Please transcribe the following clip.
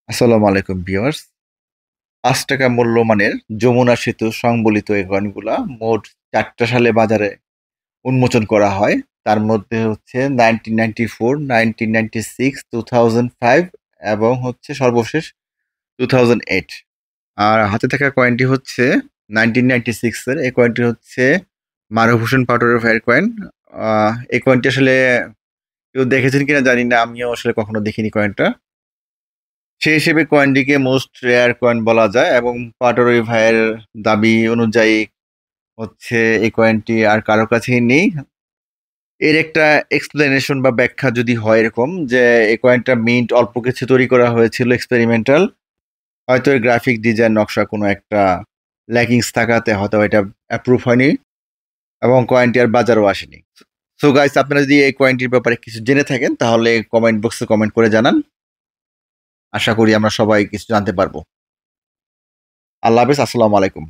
আসসালামু আলাইকুম ভিউয়ার্স। ৳৫ মূল্যমানের যমুনা সেতু সংবলিত এই কয়েনগুলা মোট ৪ টা সালে বাজারে উন্মোচন করা হয়। তার মধ্যে হচ্ছে 1994, 1996, 2005 এবং হচ্ছে সর্বশেষ 2008। আর হাতে থাকা কয়েনটি হচ্ছে 1996 এর। এই কয়েনটি হচ্ছে মারুভূষণ পাটোয়ারি ভাইয়ের কয়েন। এই কয়েনটি আসলে কেউ দেখেছেন কিনা জানি না। আমিও আসলে কখনো দেখিনি কয়েনটা। সেই হিসেবে কয়েনটিকে মোস্ট রেয়ার কয়েন বলা যায় এবং পাটোয়ারি ভাইয়ের দাবি অনুযায়ী হচ্ছে এই কয়েনটি আর কারো কাছেই নেই। এর একটা এক্সপ্লেনেশন বা ব্যাখ্যা যদি হয় এরকম যে এই কয়েনটা মিন্ট অল্প কিছু তৈরি করা হয়েছিল এক্সপেরিমেন্টাল। হয়তো এর গ্রাফিক ডিজাইন নকশা কোনো একটা ল্যাকিংস থাকাতে হয়তো এটা অ্যাপ্রুভ হয়নি এবং কয়েনটি আর বাজারেও আসেনি। সো গাইস, আপনারা যদি এই কয়েনটির ব্যাপারে কিছু জেনে থাকেন তাহলে কমেন্ট বক্সে কমেন্ট করে জানান। আশা করি আমরা সবাই কিছু জানতে পারবো। আল্লাহ হাফেজ, আসসালামু আলাইকুম।